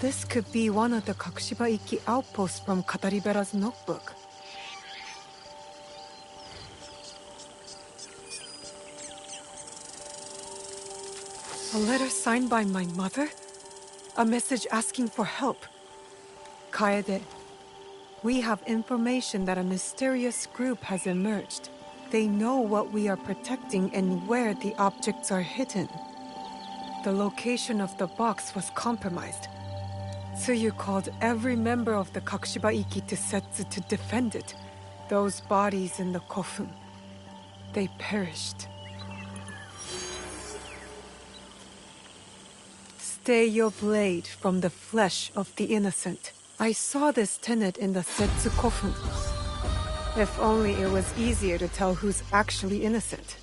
This could be one of the Kakushiba-iki outposts from Kataribera's notebook. A letter signed by my mother? A message asking for help. Kaede, we have information that a mysterious group has emerged. They know what we are protecting and where the objects are hidden. The location of the box was compromised. Tsuyu called every member of the Kakushiba-iki to Setsu to defend it. Those bodies in the kofun. They perished. Stay your blade from the flesh of the innocent. I saw this tenet in the Setsu kofun. If only it was easier to tell who's actually innocent.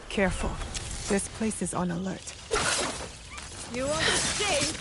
Careful. This place is on alert. You won't escape!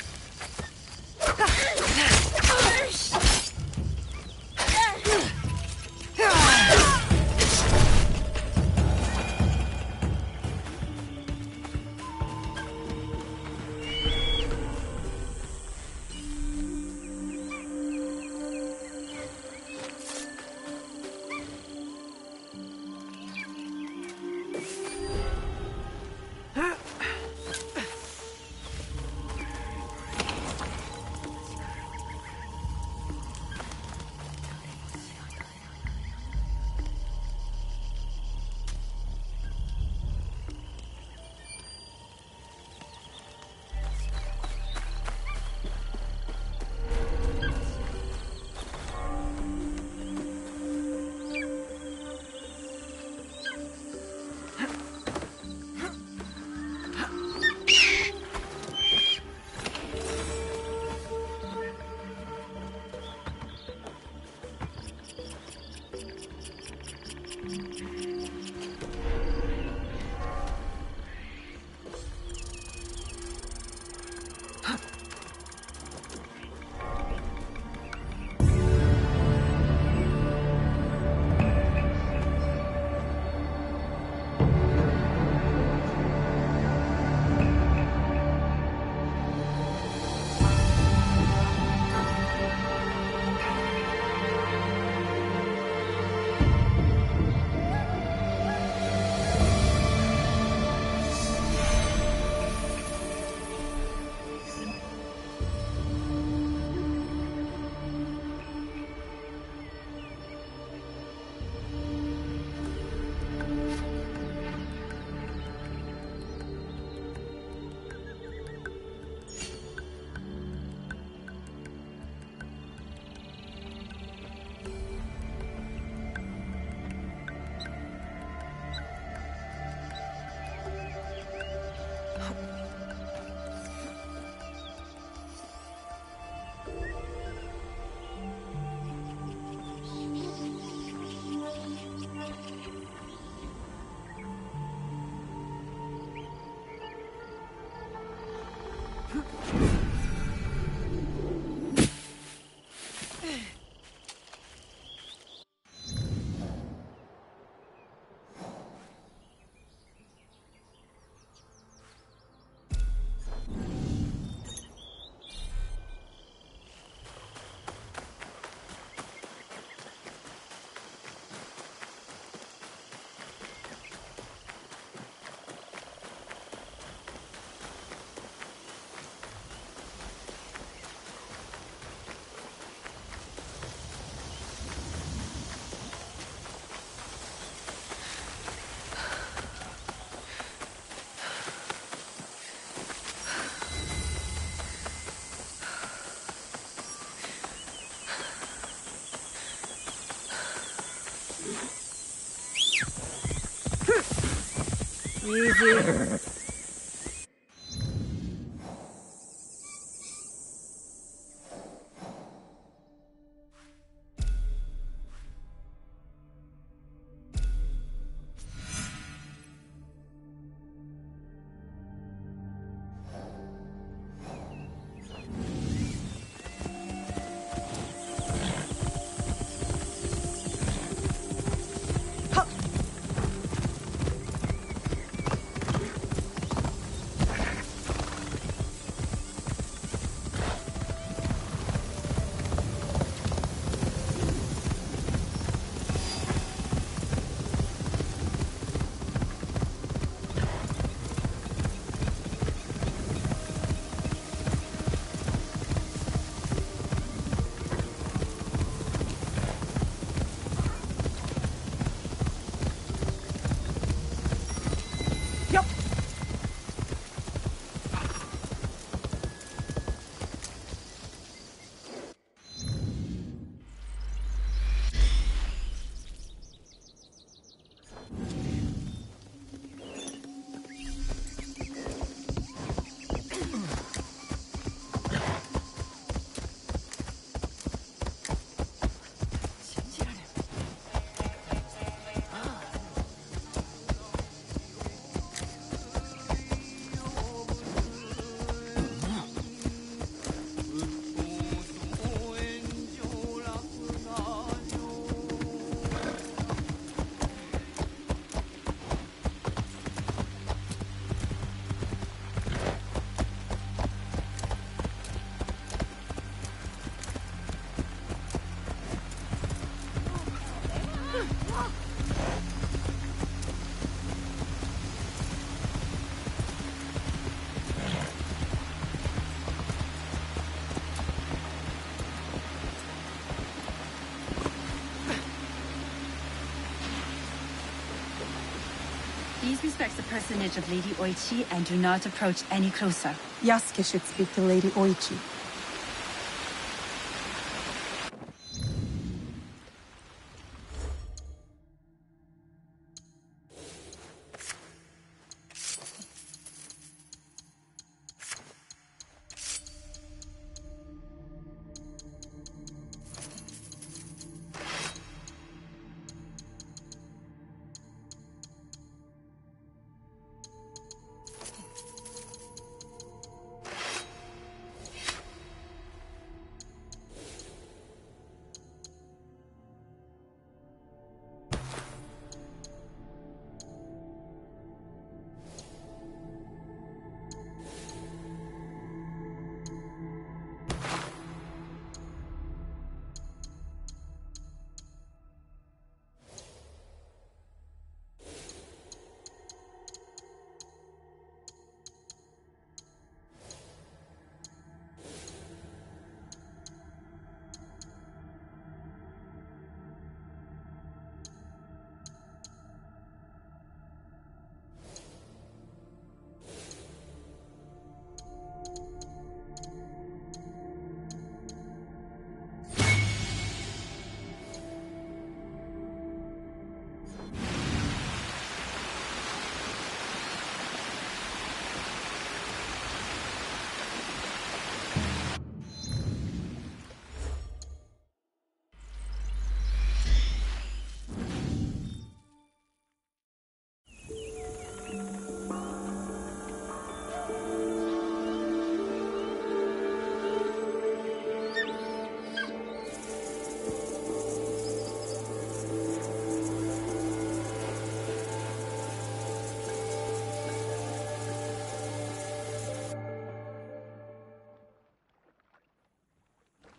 Easy. Please respect the personage of Lady Oichi and do not approach any closer. Yasuke should speak to Lady Oichi.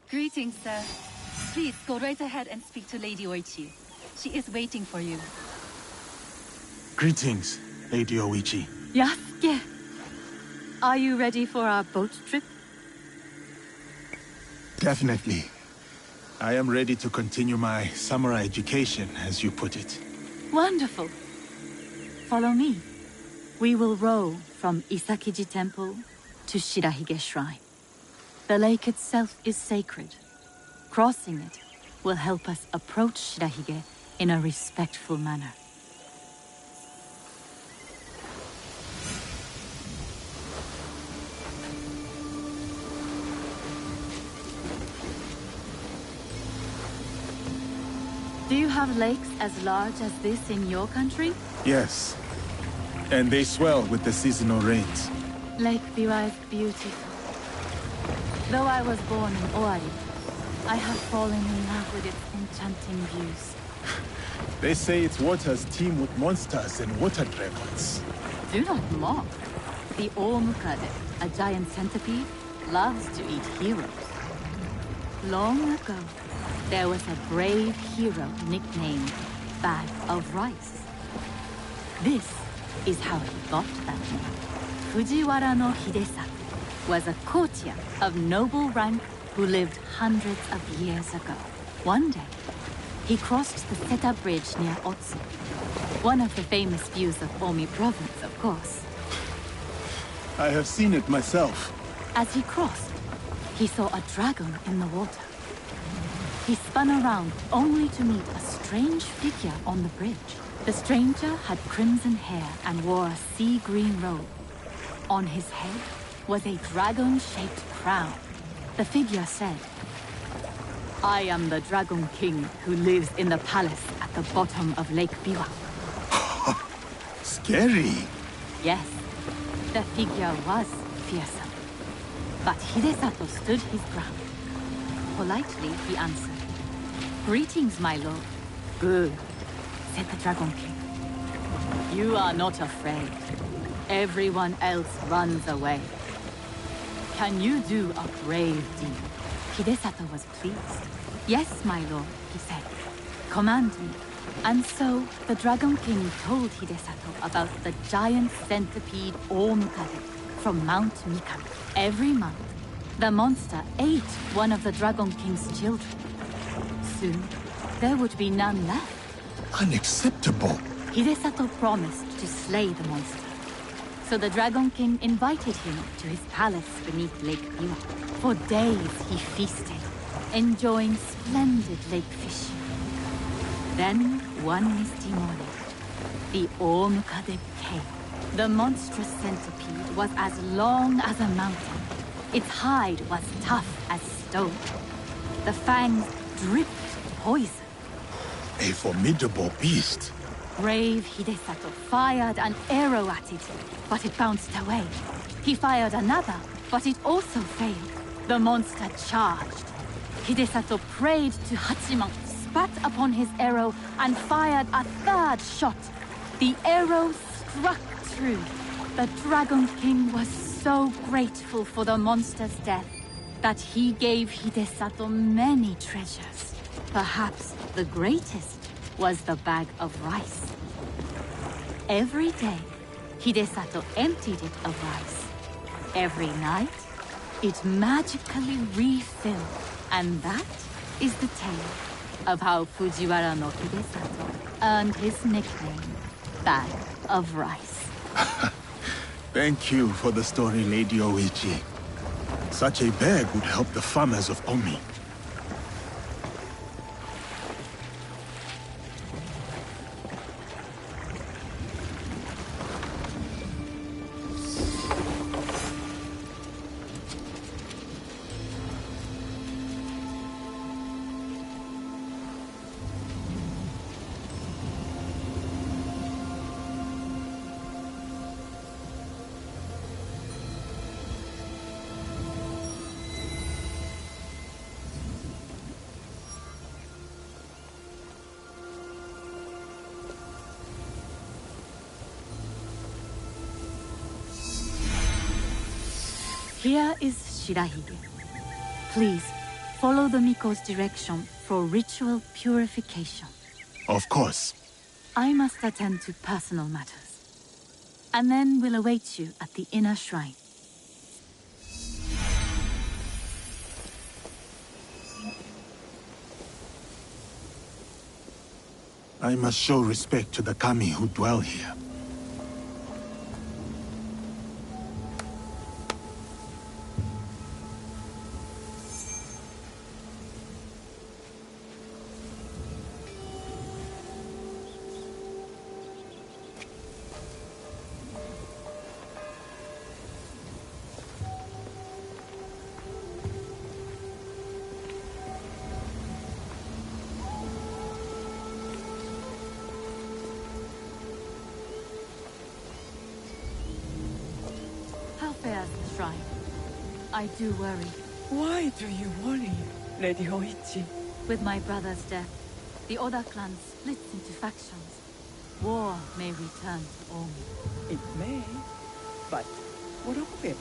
Greetings, sir. Please go right ahead and speak to Lady Oichi. She is waiting for you. Greetings, Lady Oichi. Yasuke! Are you ready for our boat trip? Definitely. I am ready to continue my samurai education, as you put it. Wonderful. Follow me. We will row from Isakiji Temple to Shirahige Shrine. The lake itself is sacred. Crossing it will help us approach Shirahige in a respectful manner. Do you have lakes as large as this in your country? Yes. And they swell with the seasonal rains. Lake Biwa is beautiful. Though I was born in Owari, I have fallen in love with its enchanting views. They say its waters teem with monsters and water dragons. Do not mock. The Omukade, a giant centipede, loves to eat heroes. Long ago, there was a brave hero nicknamed Bag of Rice. This is how he got that name. Fujiwara no Hidesato was a courtier of noble rank who lived hundreds of years ago. One day, he crossed the Seta Bridge near Otsu, one of the famous views of Omi province, of course. I have seen it myself. As he crossed, he saw a dragon in the water. He spun around only to meet a strange figure on the bridge. The stranger had crimson hair and wore a sea green robe. On his head was a dragon-shaped crown. The figure said, "I am the Dragon King who lives in the palace at the bottom of Lake Biwa." Scary. Yes, the figure was fearsome. But Hidesato stood his ground. Politely, he answered, "Greetings, my lord." "Good," said the Dragon King. "You are not afraid. Everyone else runs away. Can you do a brave deed?" Hidesato was pleased. "Yes, my lord," he said. "Command me." And so, the Dragon King told Hidesato about the giant centipede Omukade from Mount Mikami. Every month, the monster ate one of the Dragon King's children. Soon, there would be none left. Unacceptable. Hidesato promised to slay the monster. So the Dragon King invited him to his palace beneath Lake Biwa. For days he feasted, enjoying splendid lake fishing. Then, one misty morning, the Omukade came. The monstrous centipede was as long as a mountain. Its hide was tough as stone. The fangs dripped poison. A formidable beast. Brave Hidesato fired an arrow at it, but it bounced away. He fired another, but it also failed. The monster charged. Hidesato prayed to Hachiman, spat upon his arrow, and fired a third shot. The arrow struck true. The Dragon King was so grateful for the monster's death that he gave Hidesato many treasures. Perhaps the greatest was the bag of rice. Every day, Hidesato emptied it of rice. Every night, it magically refilled. And that is the tale of how Fujiwara no Hidesato earned his nickname, Bag of Rice. Thank you for the story, Lady Oichi. Such a bag would help the farmers of Omi. Here is Shirahige. Please, follow the Miko's direction for ritual purification. Of course. I must attend to personal matters. And then we'll await you at the inner shrine. I must show respect to the kami who dwell here. I do worry. Why do you worry, Lady Hoichi? With my brother's death, the Oda clan splits into factions. War may return to Omi. It may, but what of it?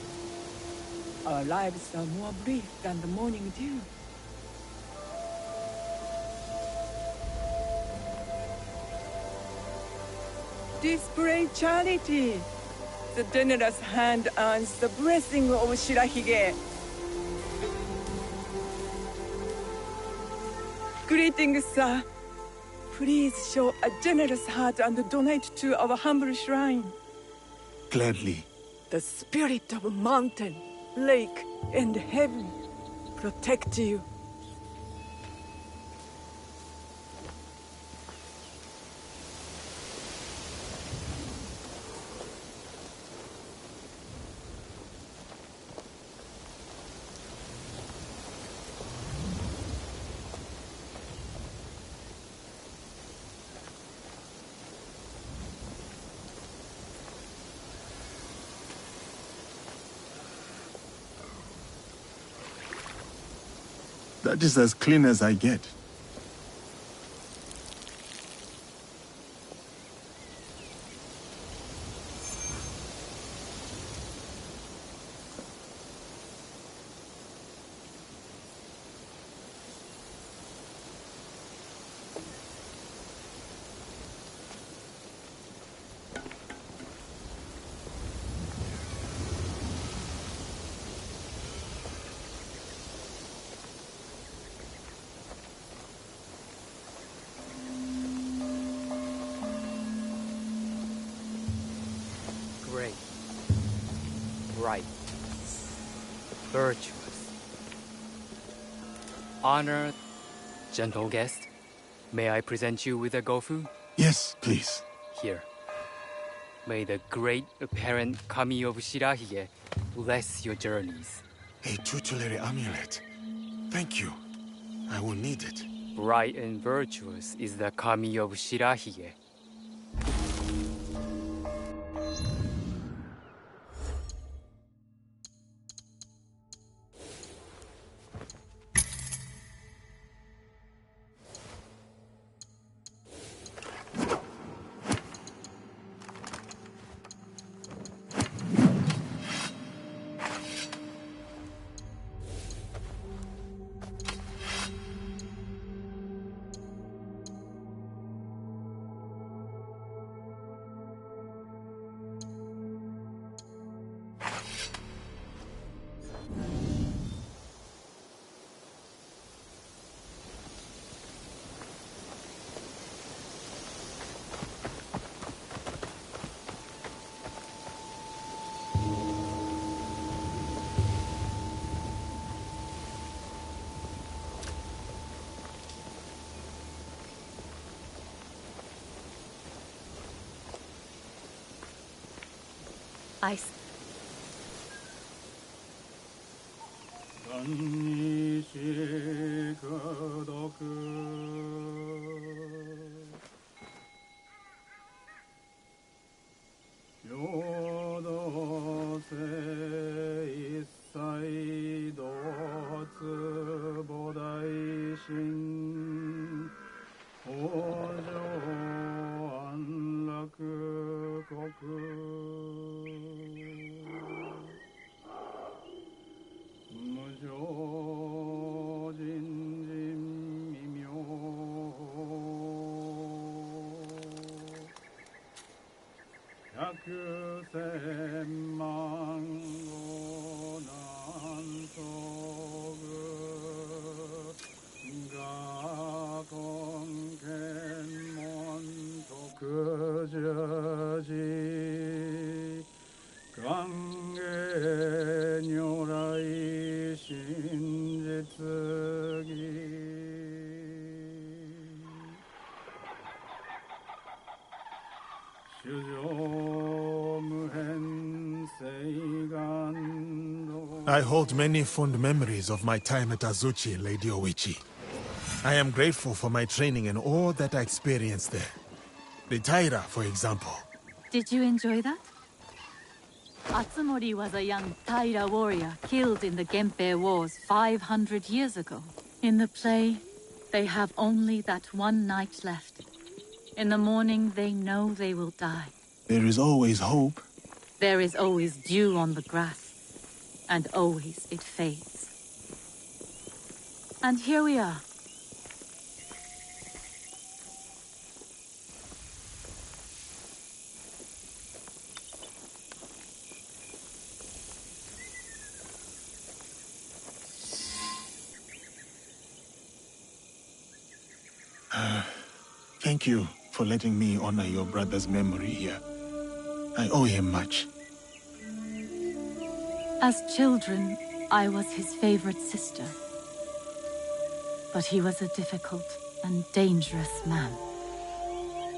Our lives are more brief than the morning dew. Display charity. The generous hand earns the blessing of Shirahige. Greetings, sir. Please show a generous heart and donate to our humble shrine. Gladly. The spirit of mountain, lake, and heaven protect you. That is as clean as I get. Great. Right. Virtuous. Honored, gentle guest, may I present you with a gofu? Yes, please. Here. May the great apparent Kami of Shirahige bless your journeys. A tutelary amulet. Thank you. I will need it. Bright and virtuous is the Kami of Shirahige. I I hold many fond memories of my time at Azuchi, Lady Oichi. I am grateful for my training and all that I experienced there. The Taira, for example. Did you enjoy that? Atsumori was a young Taira warrior killed in the Genpei Wars 500 years ago. In the play, they have only that one night left. In the morning, they know they will die. There is always hope. There is always dew on the grass, and always it fades. And here we are. Thank you for letting me honor your brother's memory here. I owe him much. As children, I was his favorite sister. But he was a difficult and dangerous man.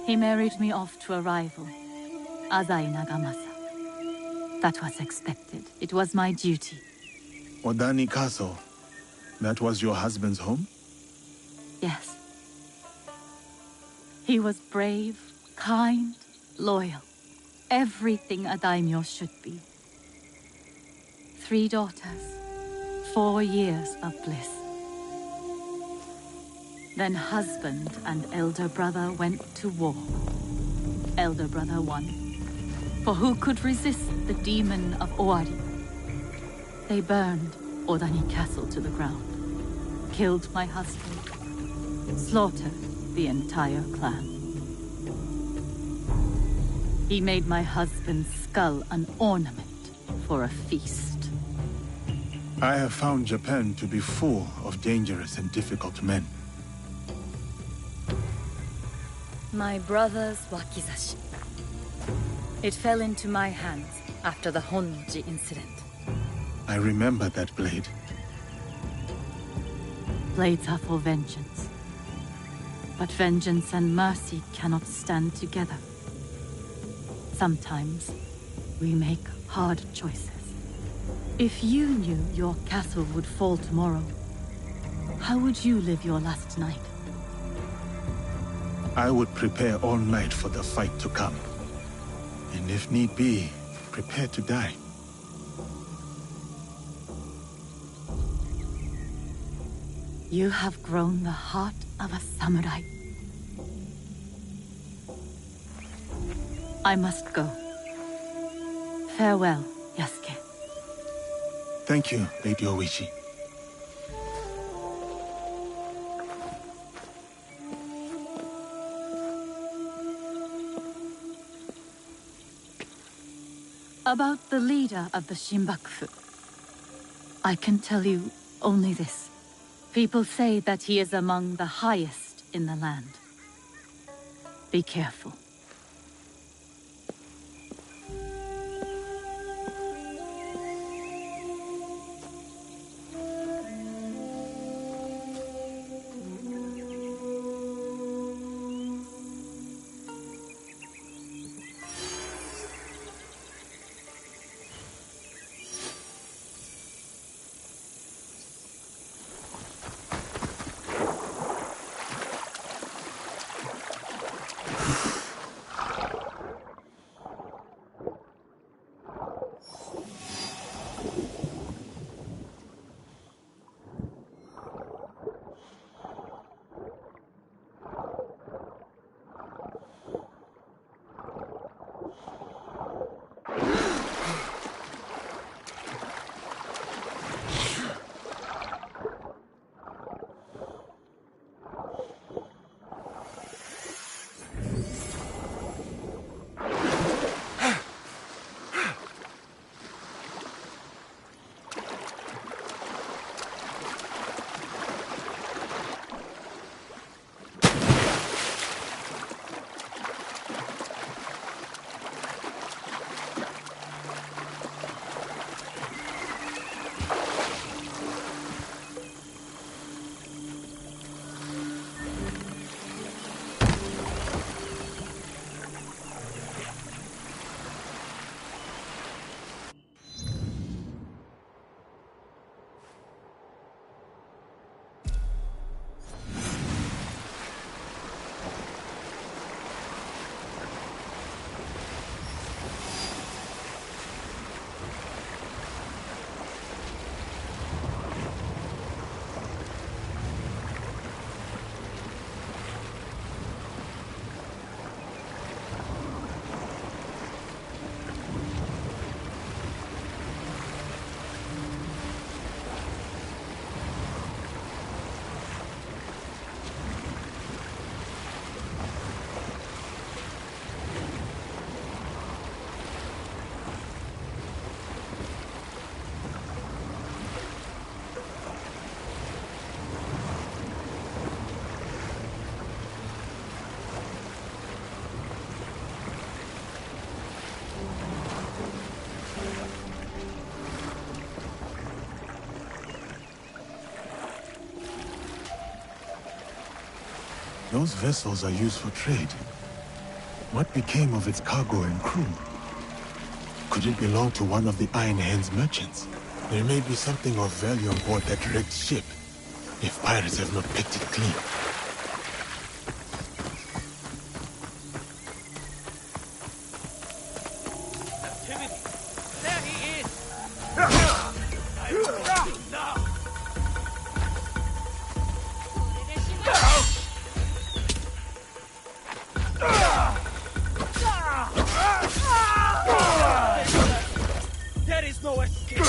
He married me off to a rival, Azai Nagamasa. That was expected. It was my duty. Odani Castle. That was your husband's home? Yes. He was brave, kind, loyal. Everything a daimyo should be. 3 daughters, 4 years of bliss. Then husband and elder brother went to war. Elder brother won. For who could resist the demon of Owari? They burned Odani Castle to the ground, killed my husband, slaughtered the entire clan. He made my husband's skull an ornament for a feast. I have found Japan to be full of dangerous and difficult men. My brother's wakizashi. It fell into my hands after the Honnoji incident. I remember that blade. Blades are for vengeance. But vengeance and mercy cannot stand together. Sometimes, we make hard choices. If you knew your castle would fall tomorrow, how would you live your last night? I would prepare all night for the fight to come. And if need be, prepare to die. You have grown the heart of a samurai. I must go. Farewell, Yasuke. Thank you, Lady Oichi. About the leader of the Shinbakufu, I can tell you only this. People say that he is among the highest in the land. Be careful. Those vessels are used for trade. What became of its cargo and crew? Could it belong to one of the Iron Hand's merchants? There may be something of value on board that wrecked ship, if pirates have not picked it clean. There he is! There is no escape!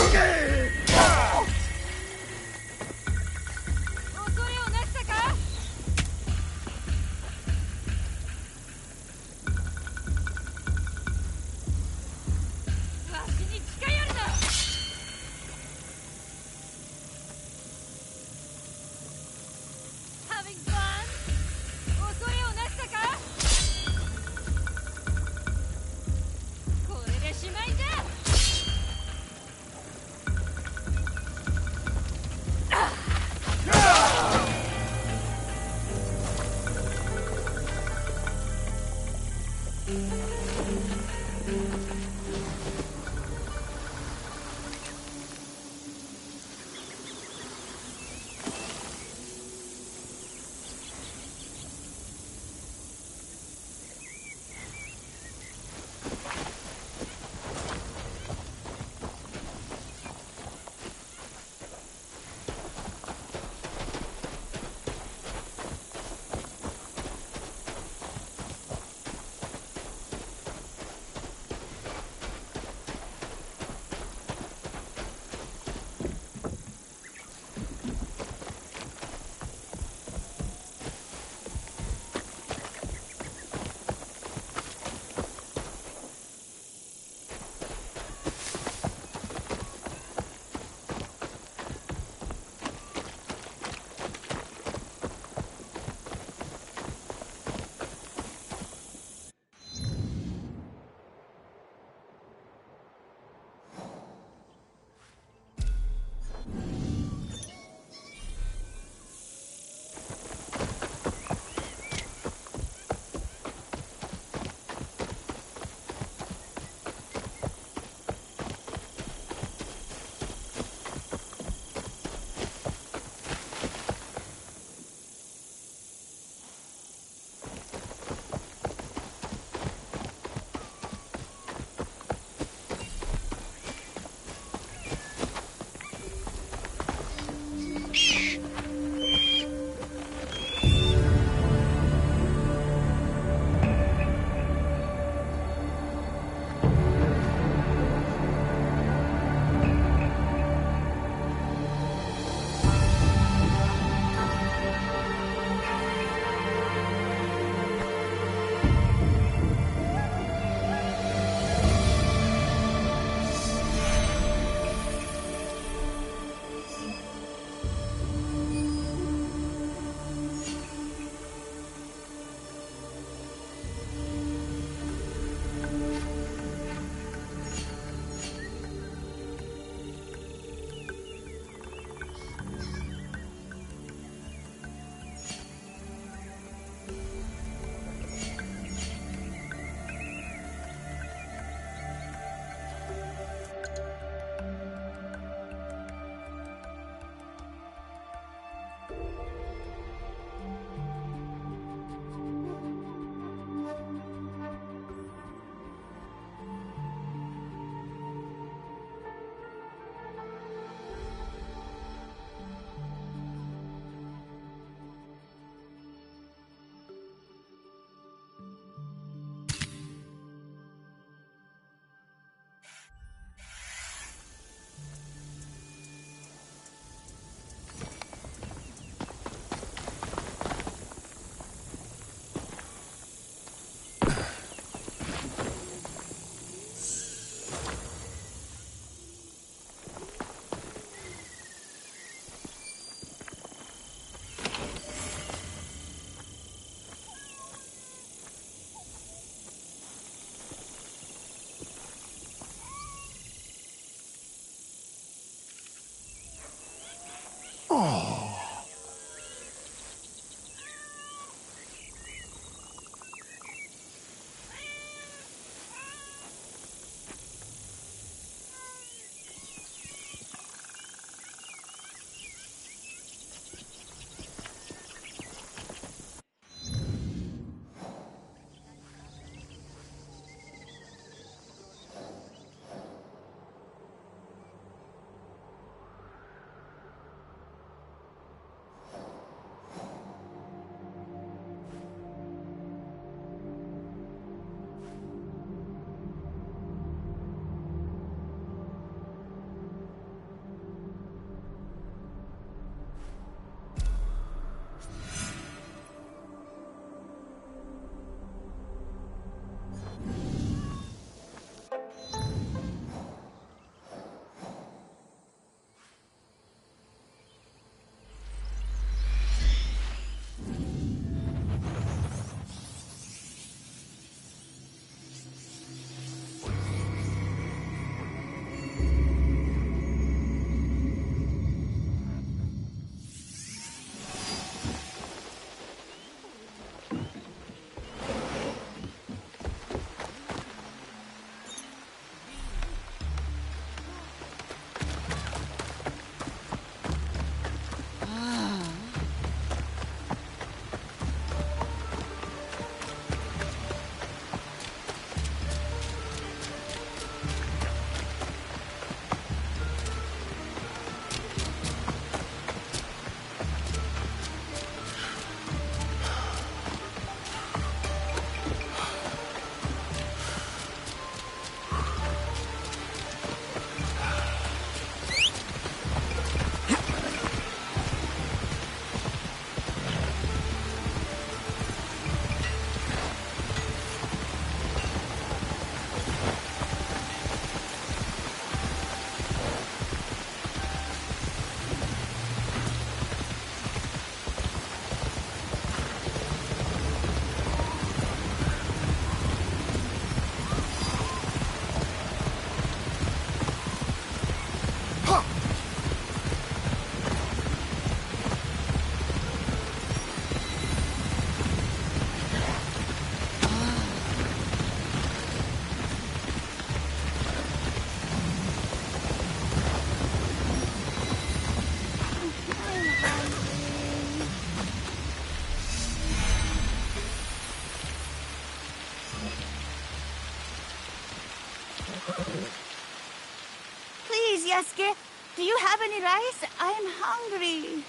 you have any rice? I'm hungry.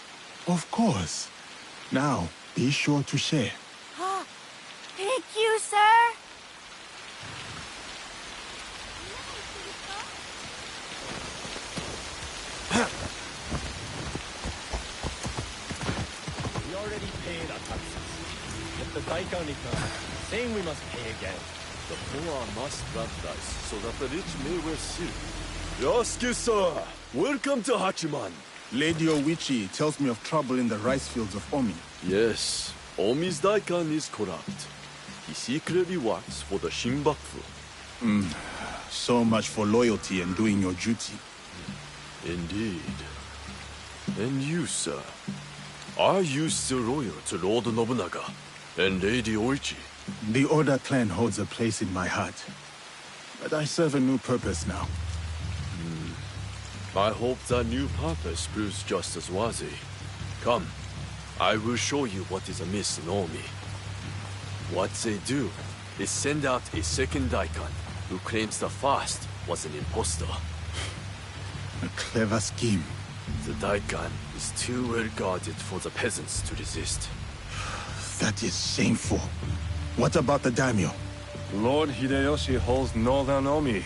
Of course. Now, be sure to share. Thank you, sir. We already paid our taxes. If the Daikan returns, saying we must pay again. The poor must grant rice so that the rich may wear silk. Yasuke-san, welcome to Hachiman. Lady Oichi tells me of trouble in the rice fields of Omi. Yes, Omi's Daikan is corrupt. He secretly works for the Shinbaku. So much for loyalty and doing your duty. Indeed. And you, sir? Are you still loyal to Lord Nobunaga and Lady Oichi? The Oda clan holds a place in my heart. But I serve a new purpose now. I hope that new purpose proves just as worthy. Come, I will show you what is amiss in Omi. What they do is send out a second Daikan who claims the first was an impostor. A clever scheme. The Daikan is too well guarded for the peasants to resist. That is shameful. What about the daimyo? Lord Hideyoshi holds northern Omi.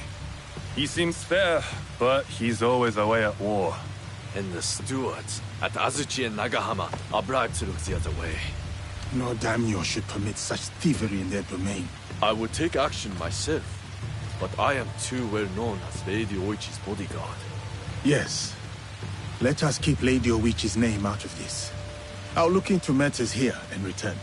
He seems fair, but he's always away at war. And the stewards at Azuchi and Nagahama are bribed to look the other way. No daimyo should permit such thievery in their domain. I would take action myself, but I am too well known as Lady Oichi's bodyguard. Yes. Let us keep Lady Oichi's name out of this. I'll look into matters here and return.